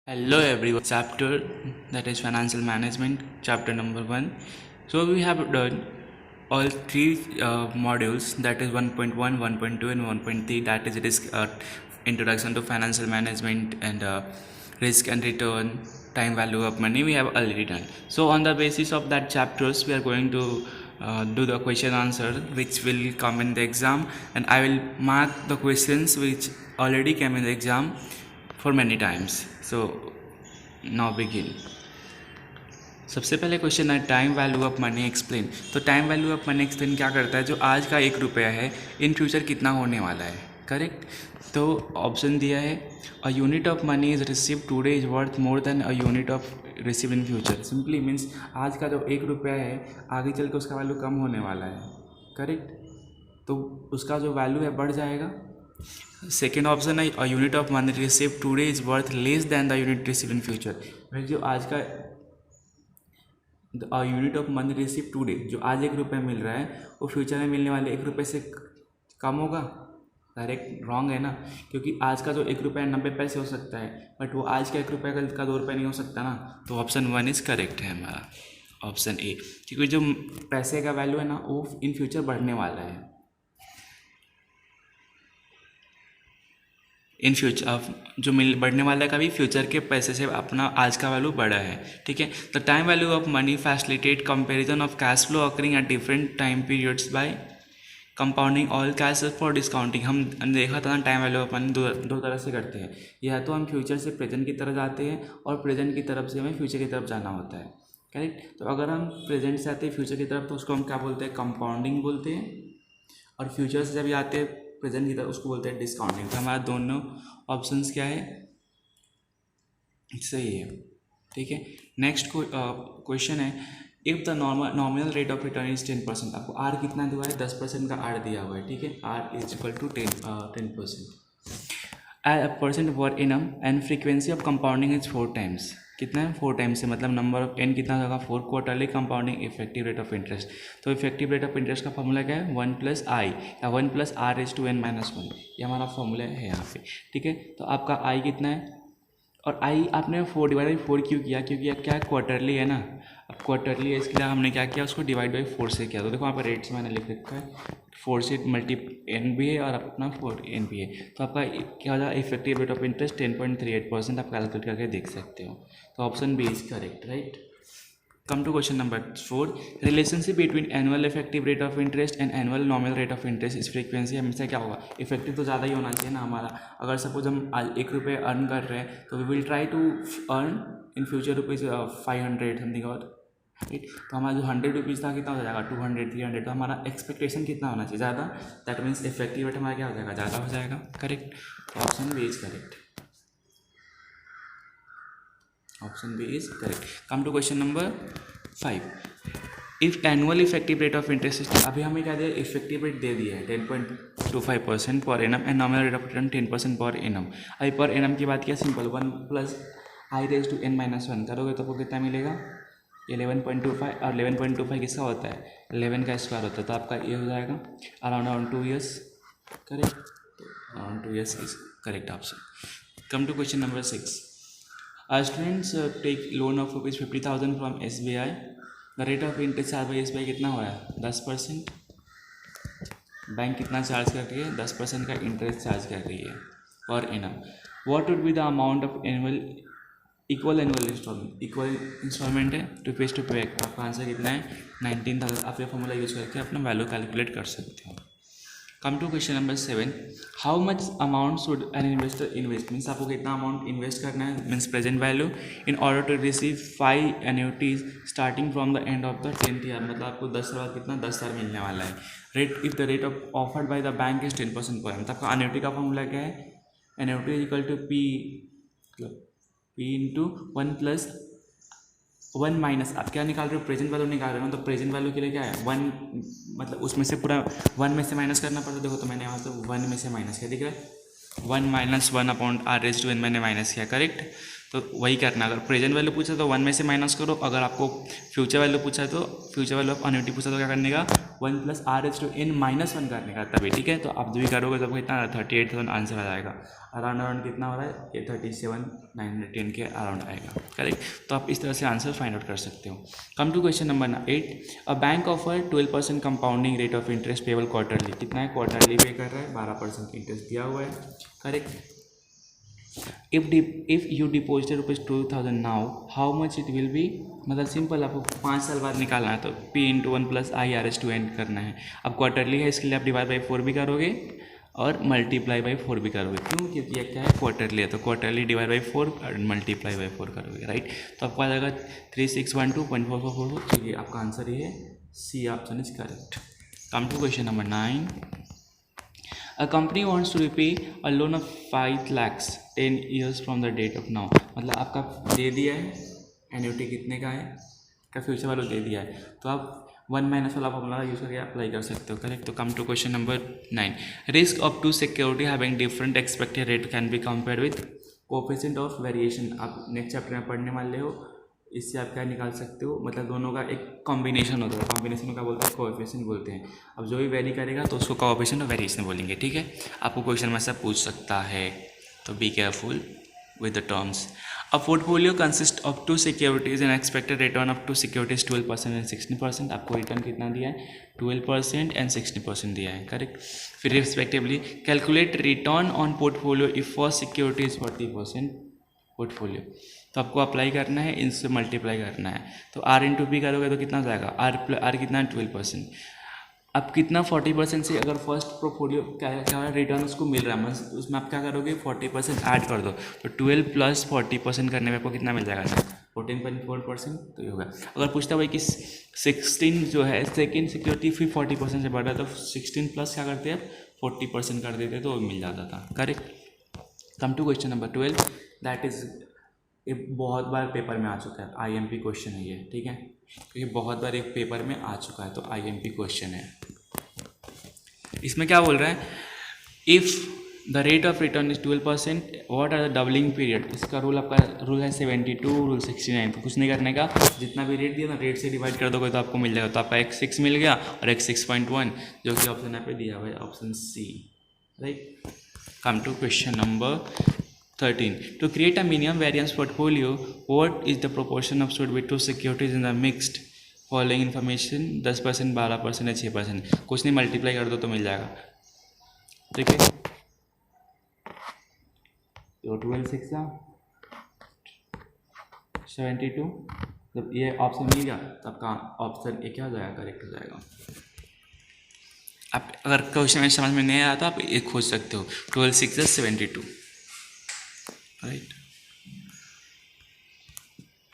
Hello everyone. Chapter that is financial management, chapter number 1. So we have done all three modules, that is 1.1, 1.2 and 1.3, that is introduction to financial management and risk and return, time value of money we have already done. So on the basis of that chapters we are going to do the question answer which will come in the exam, and I will mark the questions which already came in the exam for many times. So now begin. सबसे पहले question है time value of money explain. तो time value of money explain क्या करता है, जो आज का 1 रुपया है इन फ्यूचर कितना होने वाला है. करेक्ट. तो ऑप्शन दिया है a unit of money is receive today is worth more than a unit of receive in future. Simply means आज का जो 1 रुपया है आगे चल के उसका वैल्यू कम होने वाला है. करेक्ट. तो उसका जो वैल्यू है बढ़ जाएगा. सेकेंड ऑप्शन है a unit of money receive today is worth less than the unit receive in future. जो आज का unit of money receive today, जो आज 1 रुपया मिल रहा है वो फ्यूचर में मिलने वाले 1 रुपये से कम होगा. डायरेक्ट रॉन्ग है ना, क्योंकि आज का जो 1 रुपया 90 पैसे हो सकता है, बट वो आज का 1 रुपया का 2 रुपये नहीं हो सकता ना. तो ऑप्शन 1 इज करेक्ट है हमारा, ऑप्शन ए. क्योंकि जो पैसे का वैल्यू है ना वो इन फ्यूचर बढ़ने वाला है. इन फ्यूचर जो बढ़ने वाला है कभी फ्यूचर के पैसे से अपना आज का वैल्यू बढ़ा है. ठीक है. The time value of money facilitate comparison of cash flow occurring at different time periods by compounding all cash for discounting. हम देखा था ना टाइम वैल्यू ऑफ मनी दो तरह से करते हैं. या तो हम फ्यूचर से प्रेजेंट की तरफ जाते हैं और प्रेजेंट की तरफ से हमें फ्यूचर की तरफ जाना होता है. करेक्ट. तो अगर हम प्रेजेंट से आते हैं फ्यूचर की तरफ तो उसको हम क्या बोलते हैं, कंपाउंडिंग बोलते हैं. और फ्यूचर से जब आते हैं प्रेजेंट की तरफ उसको बोलते हैं डिस्काउंटिंग. तो हमारा दोनों ऑप्शंस क्या है, सही है. ठीक है. नेक्स्ट क्वेश्चन है if the nominal rate of return is 10%. आपको आर कितना दिया है, 10% का आर दिया हुआ है. ठीक है. R is equal to 10%. Percent per annum and frequency of compounding is 4 times. कितना है, 4 टाइम्स से मतलब नंबर ऑफ एन कितना होगा 4. Quarterly compounding effective rate of interest. तो इफेक्टिव रेट ऑफ इंटरेस्ट का फॉर्मूला क्या है, 1+i या 1+r⁻n-1. ये हमारा फॉर्मूला है यहाँ पे. ठीक है. तो आपका आई कितना है, और आई आपने 4/4 क्यों किया, क्योंकि अब क्या क्वार्टरली है ना. अब क्वार्टरली है इसके लिए हमने क्या किया, उसको डिवाइड बाई 4 से किया. तो देखो वहाँ पर रेट्स मैंने लिख रखा है, 4 से मल्टी एन भी है और अपना 4 एन भी है. तो आपका क्या हो जाएगा, इफेक्टिव रेट ऑफ इंटरेस्ट 10.38% आप कैलकुलेट करके देख सकते हो. तो option B is correct. Right. Come to question number 4. Relationship between annual effective rate of interest and annual nominal rate of interest इस फ्रीक्वेंसी हमेशा क्या होगा, इफेक्टिव तो ज़्यादा ही होना चाहिए ना हमारा. अगर सपोज हम आज 1 रुपये अर्न कर रहे हैं तो we will try to earn in future rupees 500 something. और राइट. तो हमारा जो 100 रुपीज़ था कितना हो जाएगा, 200 300. तो हमारा एक्सपेक्टेशन कितना होना चाहिए, ज़्यादा. दैट मीन्स इफेक्टिव रेट हमारा क्या हो जाएगा, ज़्यादा हो जाएगा. करेक्ट. तो option B is correct. Option B is correct. Come to question number 5. If annual effective rate of interest, अभी हमें क्या दिया, इफेक्टिव रेट दे दिया है 10.25% पर annum and nominal rate of return 10% per annum. अभी पर एनम की बात किया, सिंपल 1+i⁻n-1 करोगे तो आपको कितना मिलेगा, 11.25. और 11.25 किसका होता है, 11 का स्क्वायर होता है. तो आपका ये हो जाएगा around 2 years. Correct. Around 2 years is correct option. Come to question number 6. Students take loan of ₹50,000 from SBI. The rate of interest charge by SBI कितना हो रहा है, 10%. बैंक कितना चार्ज कर रही है, 10% का इंटरेस्ट चार्ज कर रही है और annum. What would be the amount of annual equal instalment है रुपीज़ टू पे. आपका आंसर कितना है, 19,000. आप ये फॉर्मूला यूज़ करके अपना वैल्यू कैलकुलेट कर सकते हो. Come to question number 7. How much amount should an investor invest. Means आपको कितना अमाउंट इन्वेस्ट करना है, means present value, in order to receive 5 annuities starting from the end of the 10th year. मतलब आपको 10 साल बाद कितना, 10 साल मिलने वाला है. Rate if the rate of offered by the bank is 10% per annum. तो आपका एन्युटी का फॉर्मूला क्या है, annuity is equal to p into 1+1 minus आप क्या निकाल रहे हो, प्रेजेंट वैल्यू निकाल रहे हो. तो प्रेजेंट वैल्यू के लिए क्या है 1, मतलब उसमें से पूरा 1 में से माइनस करना पड़ता है. देखो तो मैंने यहाँ से 1 में से माइनस किया, दिख रहा है 1 - 1/r⁻n मैंने माइनस किया. करेक्ट. तो वही करना। अगर प्रेजेंट वैल्यू पूछा तो 1 में से माइनस करो, अगर आपको फ्यूचर वैल्यू पूछा तो फ्यूचर वैल्यू ऑफ एन्युटी पूछा तो क्या करने का 1 + r⁻n-1 करने का तभी, ठीक है। तो आप जो भी करोगे तब कितना 38,000 आंसर आ जाएगा। अराउंड कितना हो रहा है ये 37,910 के अराउंड आएगा, करेक्ट। तो आप इस तरह से आंसर फाइंड आउट कर सकते हो। Come to question number 8, a bank offer 12% compounding rate of interest payable quarterly. कितना है क्वार्टरली पे कर रहा है, 12% इंटरेस्ट दिया हुआ है, correct. if you deposited ₹2,000 now, how much it will be? मतलब सिंपल, आपको 5 साल बाद निकालना है तो P × 1 + IRS/2n करना है। अब क्वार्टरली है, इसके लिए आप डिवाइड बाई 4 भी करोगे और मल्टीप्लाई बाई 4 भी करोगे। क्यों? क्योंकि ये क्या है क्वार्टरली है, तो क्वार्टरली डिवाइड बाई 4 और मल्टीप्लाई बाई 4 करोगे, राइट। तो आपको आ जाएगा 3612.4444। तो ये आपका आंसर ये है, c option is correct. Come to question number 9, A company wants to repay a loan of 5 lakhs 10 years from the date of now। मतलब आपका दे दिया है, एन्युटी कितने का है का फ्यूचर वैल्यू दे दिया है, तो आप 1 माइनस वाला फॉर्मूला यूज़ करके अप्लाई कर सकते हो, करेक्ट। तो come to question number 9, risk of two security having different expected rate can be compared with coefficient of variation. आप नेक्स्ट चैप्टर में पढ़ने वाले हो, इससे आप क्या निकाल सकते हो, मतलब दोनों का एक कॉम्बिनेशन होता है, कॉम्बिनेशन का बोलते हैं कोएफिशिएंट बोलते हैं। अब जो भी वेरी करेगा तो उसको कोएफिशिएंट और वेरिएशन बोलेंगे, ठीक है। आपको क्वेश्चन में से पूछ सकता है, तो be careful with the terms. A portfolio consist of 2 securities and expected return of 2 securities 12% and 16%। आपको रिटर्न कितना दिया है 12% एंड 16% दिया है, करेक्ट। फिर respectively calculate return on portfolio if first security is 40% portfolio. तो आपको अप्लाई करना है, इनसे मल्टीप्लाई करना है, तो R × P करोगे तो कितना हो जाएगा, R कितना है 12%। अब कितना 40% से अगर फर्स्ट पोर्टफोलियो क्या रिटर्न उसको मिल रहा है, उसमें आप क्या करोगे 40% ऐड कर दो, तो 12 + 40% करने में आपको कितना मिल जाएगा 14.4%। तो ये होगा। अगर पूछता भाई कि 16 जो है सेकेंड सिक्योरिटी फिर 40% से बढ़ रहा है, तो 16 प्लस क्या करते हैं 40% कर देते तो मिल जाता था, correct. Come to question number 12, that is ये बहुत बार पेपर में आ चुका है, IMP क्वेश्चन है ये, ठीक है, क्योंकि बहुत बार एक पेपर में आ चुका है, तो IMP क्वेश्चन है। इसमें क्या बोल रहा है, if the rate of return is 12%, what are the doubling period. इसका रूल आपका रूल है 72, रूल 69। तो कुछ नहीं करने का, जितना भी रेट दिया ना रेट से डिवाइड कर दोगे तो आपको मिल जाएगा। तो आपका एक 6 मिल गया और एक 6.1, जो कि ऑप्शन यहाँ पे दिया हुआ है, option C, right. Come to question number 13, to create a minimum variance portfolio, what is the proportion of suit with 2 securities in the mixed following information 10%, 12% या 6%। कुछ नहीं, मल्टीप्लाई कर दो तो मिल जाएगा, ठीक है। तो 12 6 72, जब ये ऑप्शन मिल गया तो आपका ऑप्शन ए क्या हो जाएगा, करेक्ट हो जाएगा। आप अगर क्वेश्चन में समझ में नहीं आया तो आप ये खोज सकते हो, 12 6 72, right.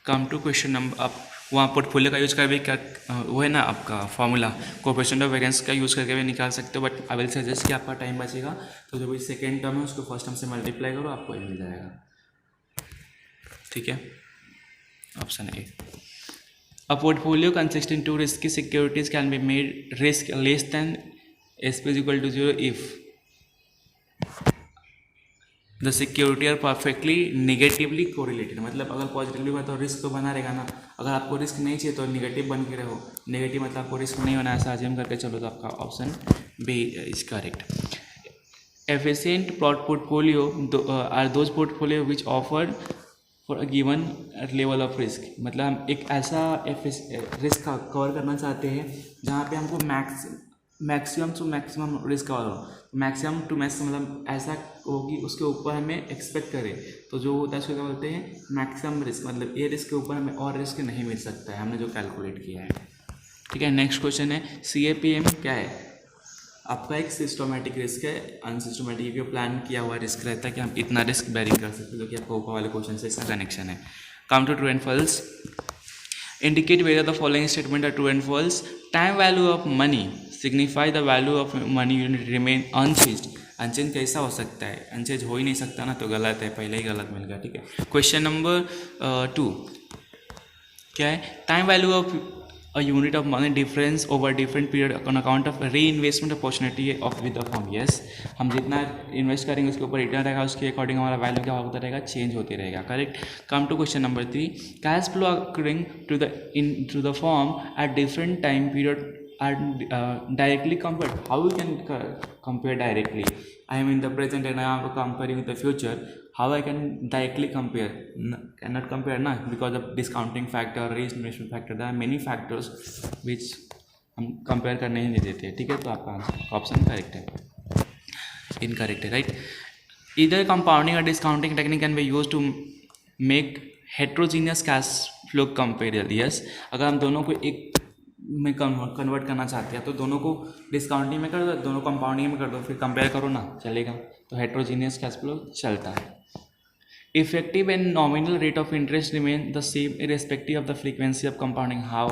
Come to question number, आप वहाँ पोर्टफोलियो का यूज़ कर भी क्या वो है ना आपका फॉर्मूला, कोएफिशिएंट ऑफ वेरिएंस का यूज़ करके भी निकाल सकते हो, बट आई विल सजेस्ट कि आपका टाइम बचेगा तो जो भी सेकेंड टर्म है उसको फर्स्ट टर्म से मल्टीप्लाई करो, आपको ये मिल जाएगा, ठीक है। Option A, a portfolio consisting 2 risky securities can be made risk less than SP = 0 if the security are perfectly negatively correlated. मतलब अगर पॉजिटिवली हुआ तो रिस्क तो बना रहेगा ना, अगर आपको रिस्क नहीं चाहिए तो नेगेटिव बन के रहो, नेगेटिव मतलब आपको रिस्क नहीं होना, ऐसा अज्यूम करके चलो, तो आपका option B is correct. Efficient portfolio are those portfolio which offer for a given level of risk. मतलब हम एक ऐसा रिस्क कवर करना चाहते हैं जहाँ पे हमको maximum to maximum risk cover हो, मैक्सिमम टू मैक्सिमम मतलब ऐसा हो कि उसके ऊपर हमें एक्सपेक्ट करें, तो जो होता है उसको क्या बोलते हैं मैक्सिमम रिस्क। मतलब ये रिस्क के ऊपर हमें और रिस्क नहीं मिल सकता है, हमने जो कैलकुलेट किया है, ठीक है। नेक्स्ट क्वेश्चन है, CAPM क्या है, आपका एक सिस्टोमेटिक रिस्क है, अनसिस्टोमेटिक जो प्लान किया हुआ रिस्क रहता है कि हम इतना रिस्क बेरिंग कर सकते हैं, जो कि आपको ऊपर वाले क्वेश्चन से इसका कनेक्शन है। Come to true and false, indicate whether the following statement are true and false. Time value of money signify the value of money unit remain unchanged. Unchanged कैसा हो सकता है, अनचेंज हो ही नहीं सकता ना, तो गलत है, पहले ही गलत मिल गया, ठीक है। क्वेश्चन नंबर 2 क्या है, time value of a unit of money difference over different period on account of reinvestment opportunity of with the firm. Yes, हम जितना इन्वेस्ट करेंगे उसके ऊपर रिटर्न रहेगा, उसके अकॉर्डिंग हमारा वैल्यू क्या होता रहेगा, चेंज होती रहेगा. Correct. Come to question number 3. Cash flow occurring to the form at different time period are directly compared. How you can compare directly? I am in the present and I am comparing with the future. How I can directly compare? Cannot compare ना, because of discounting factor, reinvestment factor. There are many factors which हम compare करने ही नहीं देते. ठीक है, तो आपका answer option correct है. इनकरेक्ट है, right. Either compounding or discounting technique can be used to make heterogeneous cash flow comparable. Yes, अगर हम दोनों को एक में कन्वर्ट करना चाहते हैं तो दोनों को डिस्काउंटिंग में कर दो, दोनों कंपाउंडिंग में कर दो, फिर कंपेयर करो ना, चलेगा. तो हेट्रोजीनियस कैश फ्लो चलता है. Effective and nominal rate of interest remain the same irrespective of the frequency of compounding. How?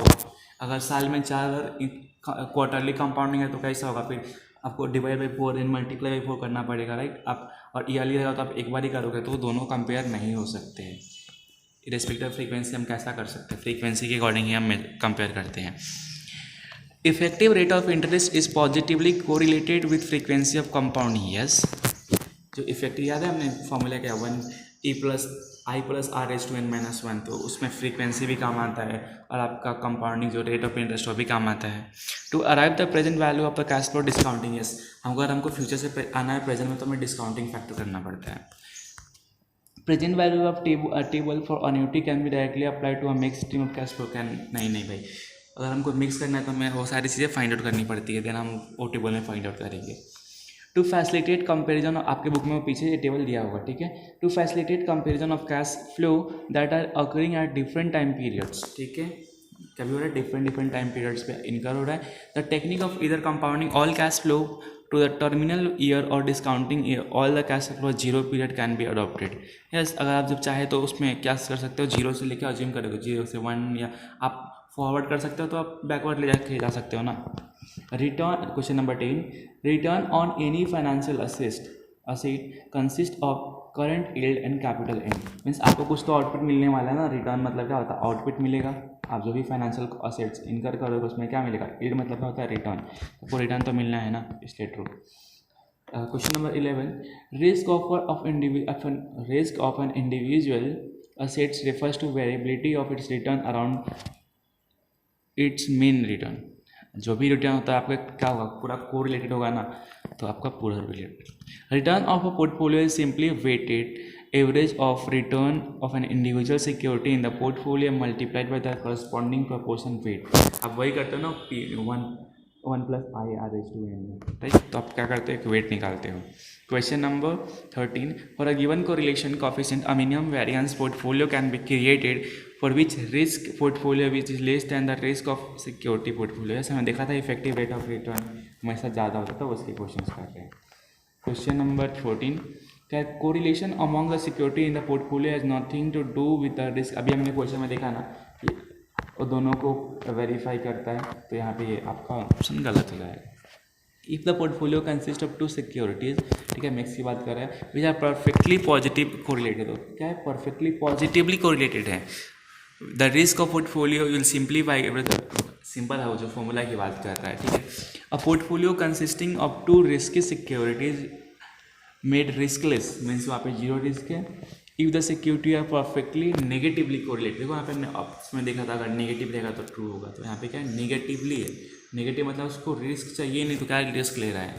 अगर साल में 4 क्वार्टरली कंपाउंडिंग है तो कैसा होगा, फिर आपको divide by 4 and multiply by 4 करना पड़ेगा, राइट. आप और ईयरली रहेगा तो आप एक बार ही करोगे, तो दोनों कंपेयर नहीं हो सकते हैं. इरेस्पेक्टिव फ्रीक्वेंसी हम कैसा कर सकते हैं, फ्रीक्वेंसी के अकॉर्डिंग ही हम कंपेयर करते हैं. Effective rate of interest is positively correlated with frequency of compounding. Yes, जो इफेक्टिव याद है हमने फॉर्मूला क्या, 1e+i+r⁻n-1, तो उसमें फ्रीक्वेंसी भी काम आता है और आपका कंपाउंडिंग जो रेट ऑफ इंटरेस्ट वो भी काम आता है. To arrive the present value of the cash flow discounting. Yes, अगर हमको फ्यूचर से आना है प्रेजेंट में तो हमें डिस्काउंटिंग फैक्टर करना पड़ता है. Present value of table for annuity can be directly apply to a mix stream of cash flow. Can नहीं भाई, अगर हमको मिक्स करना है तो हमें वो सारी चीज़ें फाइंड आउट करनी पड़ती है, देन हम वो टेबल में फाइंड आउट करेंगे. टू फैसिलिटेट कंपेरिजन, आपके बुक में वो पीछे ये टेबल दिया होगा, ठीक है. To facilitate comparison of cash flow that are occurring at different time periods. ठीक है, कभी हो रहा है डिफरेंट टाइम पीरियड्स पे इनकर हो रहा है. द टेक्निक ऑफ इधर compounding all cash flow to the terminal year or discounting year all the cash flow zero period can be adopted. yes, अगर आप जब चाहे तो उसमें क्या कर सकते हो, 0 से लेकर अज्यूम करोगे 0 से 1, या आप फॉरवर्ड कर सकते हो तो आप बैकवर्ड ले जाके जा सकते हो ना. Return, question number 10. Return on any financial asset consist of current yield and capital and. Means आपको कुछ तो आउटपुट मिलने वाला है ना. रिटर्न मतलब क्या होता है, आउटपुट मिलेगा. आप जो भी फाइनेंशियल असेट्स इनकर करोगे उसमें क्या मिलेगा, यील्ड मतलब क्या होता है, रिटर्न. तो रिटर्न तो मिलना है ना, इसलिए true. Question number 11. Risk of an individual assets refers to variability of its return around its main return. जो भी रिटर्न होता है आपका क्या होगा, पूरा कोरिलेटेड होगा ना, तो आपका पूरा related. Return of a portfolio is simply weighted average of return of an individual security in the portfolio multiplied by the corresponding proportion weight. आप वही करते हो ना, 1+i/n, राइट. तो आप क्या करते हो, एक वेट निकालते हो. Question number 13. For a given correlation coefficient a minimum variance portfolio can be created for which risk portfolio which is less than the risk of security portfolio. ऐसे हमने देखा था इफेक्टिव रेट ऑफ रिटर्न हमेशा ज़्यादा होता था, उसके question कर रहे हैं. Question number 14. that correlation among the security in the portfolio has nothing to do with the risk. अभी हमने क्वेश्चन में देखा ना कि वो दोनों को वेरीफाई करता है, तो यहाँ पे ये आपका ऑप्शन गलत हो जाएगा. If the portfolio consist of 2 securities, ठीक है, मिक्स की बात कर रहे हैं, which are perfectly positive correlated. हो क्या है, परफेक्टली पॉजिटिवली कोरिलेटेड है. The risk of portfolio will simplify everything. Simple है वो जो फॉर्मूला की बात कर रहा है, ठीक है. A portfolio consisting of 2 risky securities made riskless, means वहाँ पे 0 रिस्क है. If the security are perfectly negatively correlated. देखो यहाँ पे हमने ऑप्शन में देखा था, अगर नेगेटिव रहेगा तो ट्रू होगा. तो यहाँ पे क्या है, नेगेटिवली है. नेगेटिव मतलब उसको रिस्क चाहिए नहीं, तो क्या रिस्क ले रहा है,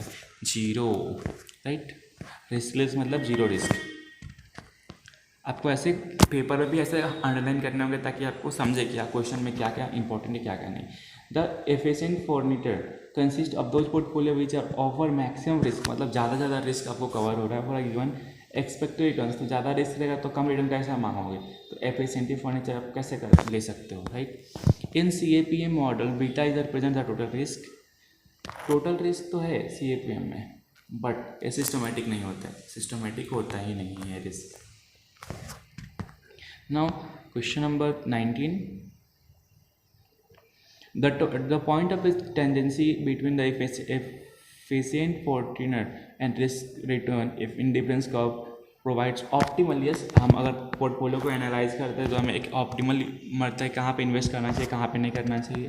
0, राइट. रिस्कलेस मतलब 0 रिस्क. आपको ऐसे पेपर में भी ऐसे अंडरलाइन करने होंगे ताकि आपको समझे कि क्वेश्चन में क्या क्या इंपॉर्टेंट है, क्या क्या नहीं. The efficient frontier consist of those portfolio which are offer maximum risk, मतलब ज़्यादा रिस्क आपको कवर हो रहा है. फॉर गिवन एक्सपेक्टेड रिटर्न, तो ज़्यादा रिस्क रहेगा तो कम रिटर्न कैसे मांगोगे, तो एफिशिएंट फर्नीचर आप कैसे कर ले सकते हो, right. In CAPM model beta is represent the total risk. Total risk तो है CAPM में, बट ये सिस्टमेटिक नहीं होता है. सिस्टमेटिक होता ही नहीं है risk. Now question number 19. The point of its tendency between the efficient Fortner and risk return if indifference curve provides optimal, yes हम अगर पोर्टफोलियो को एनालाइज करते हैं तो हमें एक ऑप्टिमल मिलता है कहाँ पे इन्वेस्ट करना चाहिए, कहाँ पे नहीं करना चाहिए।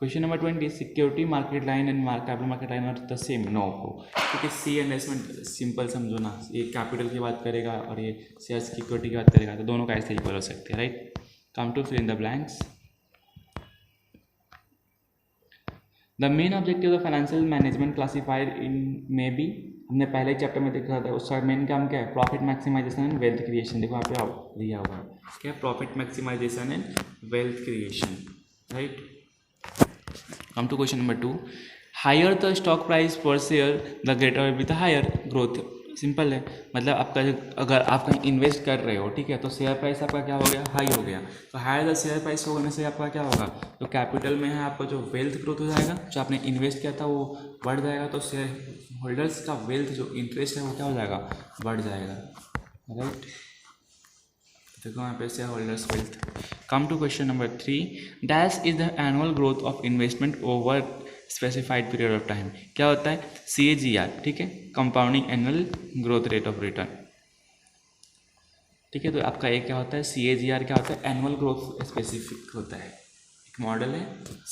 Question number 20, security market line and capital market line are the same, no को, क्योंकि सी एंड एस में सिंपल समझो ना, ये कैपिटल की बात करेगा और ये शेयर सिक्योरिटी की बात करेगा, तो दोनों का ऐसे इक्वल हो सकते हैं, right. Come to fill in the blanks. The main objective of financial management classified in may be, हमने पहले चैप्टर में देखा था, उसका मेन काम क्या है, profit maximisation and wealth creation. देखो यहाँ पे दिया हुआ है क्या, profit maximisation and wealth creation, right. Come to question number 2, higher the stock price per share the greater with higher growth. Simple है, मतलब आपका अगर आप कहीं इन्वेस्ट कर रहे हो, ठीक है, तो शेयर प्राइस आपका क्या हो गया, हाई हो गया, तो हायर द शेयर प्राइस होने से आपका क्या होगा, तो कैपिटल में है आपका जो वेल्थ ग्रोथ हो जाएगा, जो आपने इन्वेस्ट किया था वो बढ़ जाएगा, तो शेयर होल्डर्स का वेल्थ जो इंटरेस्ट है वो क्या हो जाएगा, बढ़ जाएगा, राइट। देखो यहाँ पे share holders wealth. Come to question number 3, dash is the annual growth of investment over specified period of time. क्या होता है, CAGR, ठीक है, compounding annual growth rate of return, ठीक है। तो आपका एक क्या होता है, CAGR क्या होता है, एनुअल ग्रोथ स्पेसिफिक होता है, एक मॉडल है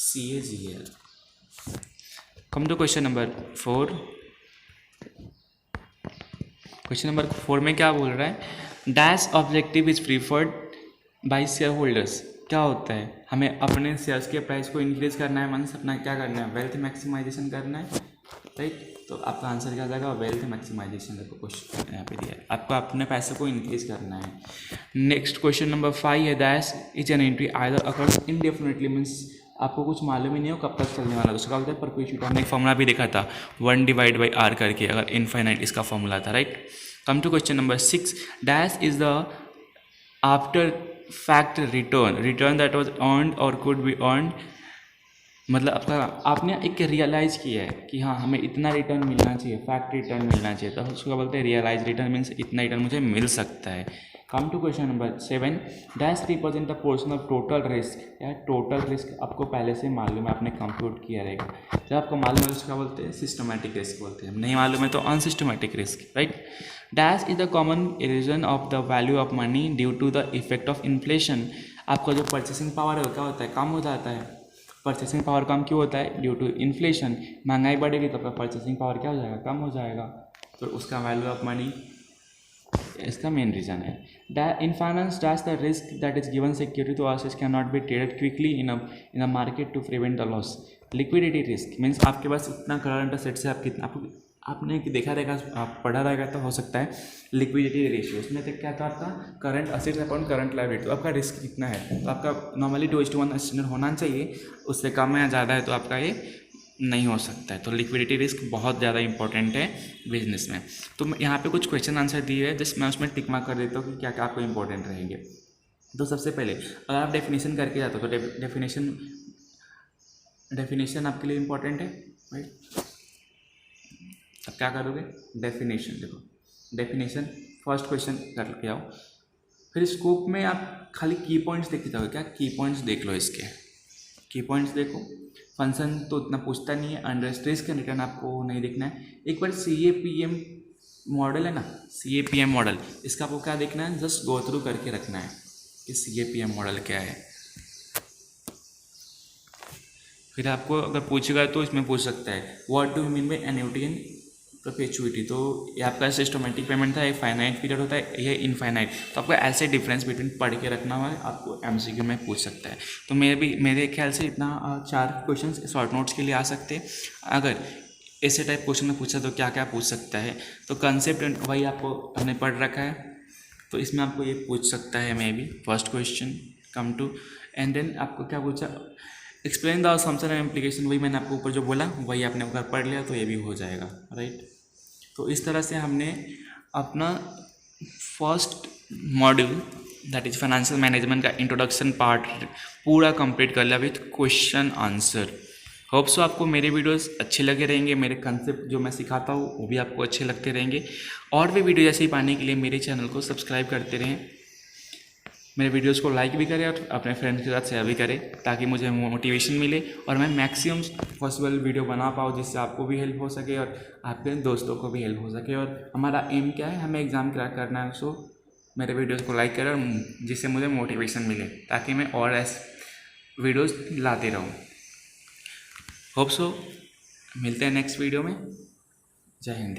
CAGR। Come to question number 4। Question number 4 में क्या बोल रहा है, dash objective is preferred by share holders. क्या होता है, हमें अपने शेयर्स के प्राइस को इंक्रीज करना है, मीन्स अपना क्या करना है, वेल्थ मैक्सिमाइजेशन करना है, राइट। तो आपका आंसर क्या जाएगा, वेल्थ मैक्सिमाइजेशन। देखो क्वेश्चन यहाँ पे दिया है, आपको अपने पैसे को इंक्रीज करना है। नेक्स्ट क्वेश्चन नंबर 5 है, dash is an entry either occurs indefinitely, means आपको कुछ मालूम ही नहीं हो कब तक चलने वाला, उसका होता है परपेचुइटी। हमने एक फॉर्मूला भी देखा था 1/r करके, अगर इनफाइनाइट इसका फॉर्मूला था, right. Come to question number 6, dash is the after fact return that was earned और कुड बी अर्नड। मतलब आपने एक रियलाइज किया है कि हाँ हमें इतना रिटर्न मिलना चाहिए, फैक्ट रिटर्न मिलना चाहिए, तो उसको बोलते हैं रियलाइज रिटर्न, मीन्स इतना रिटर्न मुझे मिल सकता है। Come to question number 7, dash represent the portion of total risk. या टोटल रिस्क आपको पहले से मालूम है, आपने कंप्यूट किया रहेगा। जब आपको मालूम है उसका बोलते हैं सिस्टमैटिक रिस्क बोलते हैं, नहीं मालूम है तो unsystematic risk, right. Dash is the common reason of the value of money due to the effect of inflation. आपका जो परचेसिंग पावर है वो क्या होता है, कम हो जाता है। परचेसिंग पावर कम क्यों होता है, ड्यू टू इन्फ्लेशन। महंगाई बढ़ेगी तो आपका परचेसिंग पावर क्या हो जाएगा, कम हो जाएगा, तो उसका वैल्यू ऑफ मनी इसका मेन रीज़न है। In finance dash the risk that is given security to assets can not be traded quickly in a market to prevent the loss. Liquidity risk means आपके पास इतना current assets है, आप कितना आपने देखा रहेगा, आप पढ़ा रहेगा तो हो सकता है लिक्विडिटी रेशियो, उसमें तो क्या था आपका current assets upon current liability, तो आपका रिस्क कितना है, तो आपका नॉर्मली 2:1 स्टैंडर्ड होना चाहिए, उससे कम या ज़्यादा है तो आपका ये नहीं हो सकता है। तो लिक्विडिटी रिस्क बहुत ज़्यादा इंपॉर्टेंट है बिजनेस में। तो यहाँ पे कुछ क्वेश्चन आंसर दिए हैं, जिस मैं उसमें टिक मार्क कर देता हूँ कि क्या क्या आपको इंपॉर्टेंट रहेंगे। तो सबसे पहले अगर आप डेफिनेशन करके जाते हो तो डेफिनेशन आपके लिए इंपॉर्टेंट है, राइट। अब क्या करोगे, डेफिनेशन देखो, डेफिनेशन फर्स्ट क्वेश्चन करके आओ, फिर स्कोप में आप खाली की पॉइंट्स देखते जाओगे। क्या की पॉइंट्स देख लो, इसके की पॉइंट्स देखो। फंक्शन तो उतना पूछता नहीं है, अंडर रिस्क का रिटर्न आपको नहीं देखना है। एक बार CAPM मॉडल है ना, CAPM मॉडल, इसका आपको क्या देखना है, जस्ट गो थ्रू करके रखना है कि CAPM मॉडल क्या है। फिर आपको अगर पूछेगा तो इसमें पूछ सकता है what do you mean by annuity and perpetuity. तो ये आपका सिस्टमेटिक पेमेंट था, एक फाइनाइट पीरियड होता है, ये इनफाइनाइट, तो आपको ऐसे डिफरेंस बिटवीन पढ़ के रखना हुआ है, आपको MCQ में पूछ सकता है। तो मेरे ख्याल से इतना 4 क्वेश्चन शॉर्ट नोट्स के लिए आ सकते हैं। अगर ऐसे टाइप क्वेश्चन में पूछा तो क्या क्या पूछ सकता है, तो कंसेप्ट वही आपको हमने पढ़ रखा है, तो इसमें आपको ये पूछ सकता है may be first question come to, and then आपको क्या पूछा, explain the assumption and implication, वही मैंने आपको ऊपर जो बोला वही आपने अगर पढ़ लिया तो ये भी हो जाएगा, राइट। तो इस तरह से हमने अपना first module that is financial management का इंट्रोडक्शन पार्ट पूरा कंप्लीट कर लिया with question answer. Hope so आपको मेरे वीडियोस अच्छे लगे रहेंगे, मेरे कंसेप्ट जो मैं सिखाता हूँ वो भी आपको अच्छे लगते रहेंगे। और भी वीडियो जैसे ही पाने के लिए मेरे चैनल को सब्सक्राइब करते रहें। मेरे वीडियोस को लाइक भी करें और अपने फ्रेंड्स के साथ शेयर भी करें, ताकि मुझे मोटिवेशन मिले और मैं मैक्सिमम पॉसिबल वीडियो बना पाऊँ, जिससे आपको भी हेल्प हो सके और आपके दोस्तों को भी हेल्प हो सके। और हमारा एम क्या है, हमें एग्ज़ाम क्रैक करना है। सो मेरे वीडियोस को लाइक करें और जिससे मुझे मोटिवेशन मिले, ताकि मैं और ऐसे वीडियोस लाते रहूँ। होप सो मिलते हैं नेक्स्ट वीडियो में। जय हिंद।